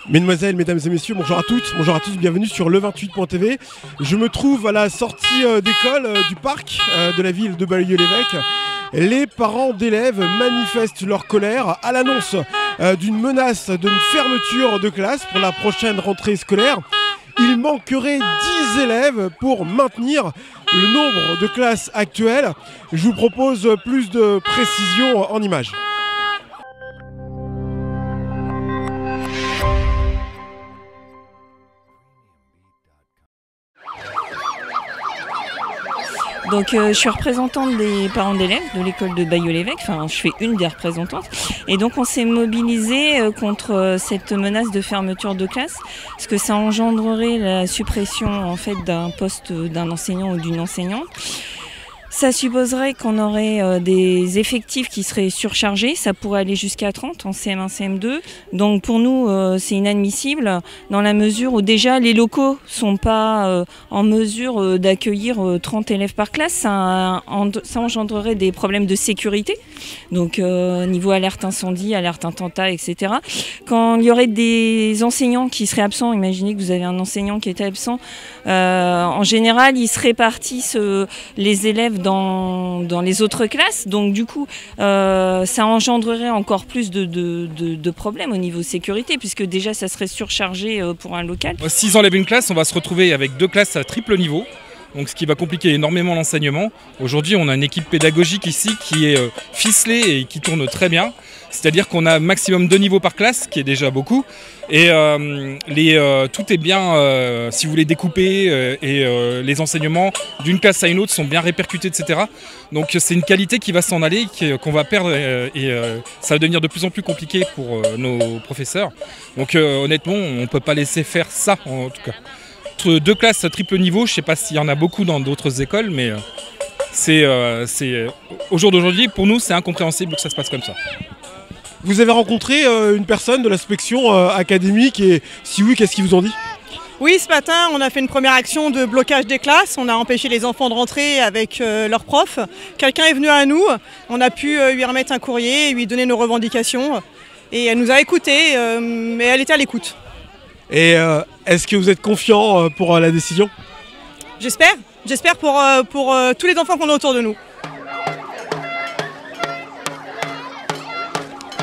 Mesdemoiselles, mesdames et messieurs, bonjour à toutes, bonjour à tous, bienvenue sur le28.tv. Je me trouve à la sortie d'école du parc de la ville de Bailleul-l'Évêque. Les parents d'élèves manifestent leur colère à l'annonce d'une menace d'une fermeture de classe pour la prochaine rentrée scolaire. Il manquerait 10 élèves pour maintenir le nombre de classes actuelles. Je vous propose plus de précisions en images. Donc je suis représentante des parents d'élèves de l'école de Bailleul-l'Évêque, enfin je fais une des représentantes. Et donc on s'est mobilisé contre cette menace de fermeture de classe, parce que ça engendrerait la suppression en fait d'un poste d'un enseignant ou d'une enseignante. Ça supposerait qu'on aurait des effectifs qui seraient surchargés, ça pourrait aller jusqu'à 30 en CM1, CM2. Donc pour nous, c'est inadmissible dans la mesure où déjà les locaux ne sont pas en mesure d'accueillir 30 élèves par classe. Ça engendrerait des problèmes de sécurité, donc niveau alerte incendie, alerte attentat, etc. Quand il y aurait des enseignants qui seraient absents, imaginez que vous avez un enseignant qui était absent, en général, ils se répartissent les élèves dans les autres classes, donc du coup ça engendrerait encore plus de problèmes au niveau sécurité, puisque déjà ça serait surchargé pour un local. S'ils enlèvent une classe, on va se retrouver avec 2 classes à triple niveau, donc ce qui va compliquer énormément l'enseignement. Aujourd'hui on a une équipe pédagogique ici qui est ficelée et qui tourne très bien, c'est-à-dire qu'on a maximum 2 niveaux par classe, ce qui est déjà beaucoup. Et tout est bien, si vous voulez, découpé, et les enseignements d'une classe à une autre sont bien répercutés, etc. Donc c'est une qualité qui va s'en aller, qu'on va perdre, et ça va devenir de plus en plus compliqué pour nos professeurs. Donc honnêtement, on ne peut pas laisser faire ça, en tout cas. 2 classes à triple niveau, je ne sais pas s'il y en a beaucoup dans d'autres écoles, mais au jour d'aujourd'hui, pour nous, c'est incompréhensible que ça se passe comme ça. Vous avez rencontré une personne de l'inspection académique, et si oui, qu'est-ce qu'ils vous ont dit? Oui, ce matin, on a fait une première action de blocage des classes. On a empêché les enfants de rentrer avec leurs profs. Quelqu'un est venu à nous, on a pu lui remettre un courrier, lui donner nos revendications. Et elle nous a écoutés, mais elle était à l'écoute. Et est-ce que vous êtes confiant pour la décision? J'espère pour tous les enfants qu'on a autour de nous.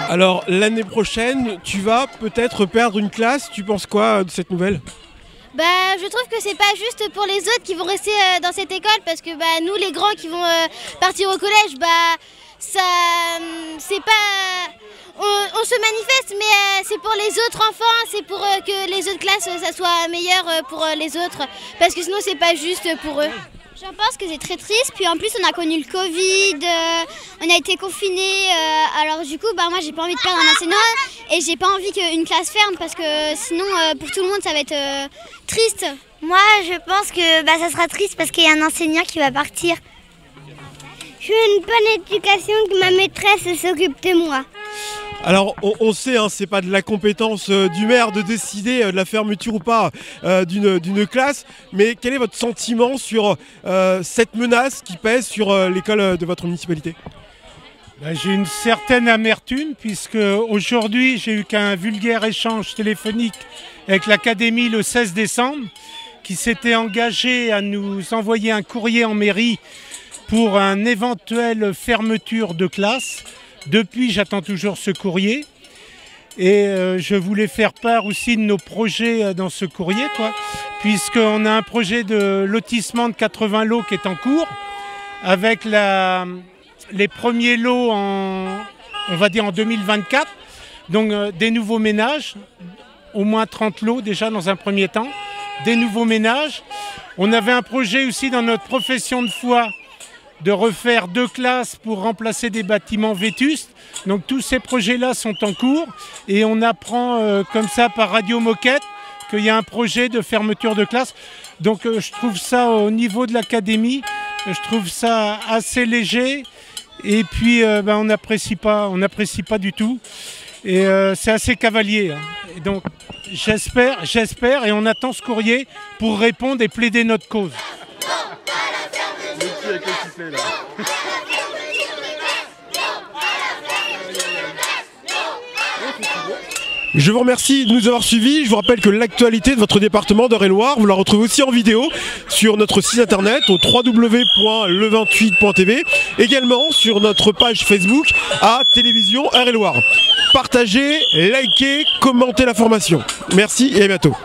Alors l'année prochaine, tu vas peut-être perdre une classe. Tu penses quoi de cette nouvelle? Je trouve que c'est pas juste pour les autres qui vont rester dans cette école, parce que nous les grands qui vont partir au collège, ça c'est pas... On se manifeste, mais c'est pour les autres enfants, c'est pour que les autres classes ça soit meilleur pour les autres, parce que sinon c'est pas juste pour eux. Je pense que c'est très triste, puis en plus on a connu le Covid, on a été confinés, alors du coup moi j'ai pas envie de perdre un enseignant et j'ai pas envie qu'une classe ferme, parce que sinon pour tout le monde ça va être triste. Moi je pense que ça sera triste parce qu'il y a un enseignant qui va partir. Je veux une bonne éducation, que ma maîtresse s'occupe de moi. Alors on sait, c'est pas de la compétence du maire de décider de la fermeture ou pas d'une classe, mais quel est votre sentiment sur cette menace qui pèse sur l'école de votre municipalité? J'ai une certaine amertume, puisque aujourd'hui j'ai eu qu'un vulgaire échange téléphonique avec l'académie le 16 décembre, qui s'était engagé à nous envoyer un courrier en mairie pour une éventuelle fermeture de classe. Depuis, j'attends toujours ce courrier, et je voulais faire part aussi de nos projets dans ce courrier, puisqu'on a un projet de lotissement de 80 lots qui est en cours, avec les premiers lots on va dire en 2024, donc des nouveaux ménages, au moins 30 lots déjà dans un premier temps, des nouveaux ménages. On avait un projet aussi dans notre profession de foi de refaire 2 classes pour remplacer des bâtiments vétustes. Donc tous ces projets-là sont en cours, et on apprend comme ça par Radio Moquette qu'il y a un projet de fermeture de classe. Donc je trouve ça, au niveau de l'académie, je trouve ça assez léger, et puis on n'apprécie pas du tout, et c'est assez cavalier. Et donc j'espère, et on attend ce courrier pour répondre et plaider notre cause. Je vous remercie de nous avoir suivis. Je vous rappelle que l'actualité de votre département d'Eure-et-Loir, vous la retrouvez aussi en vidéo sur notre site internet au www.le28.tv, également sur notre page Facebook à Télévision Eure-et-Loir. Partagez, likez, commentez l'information. Merci et à bientôt.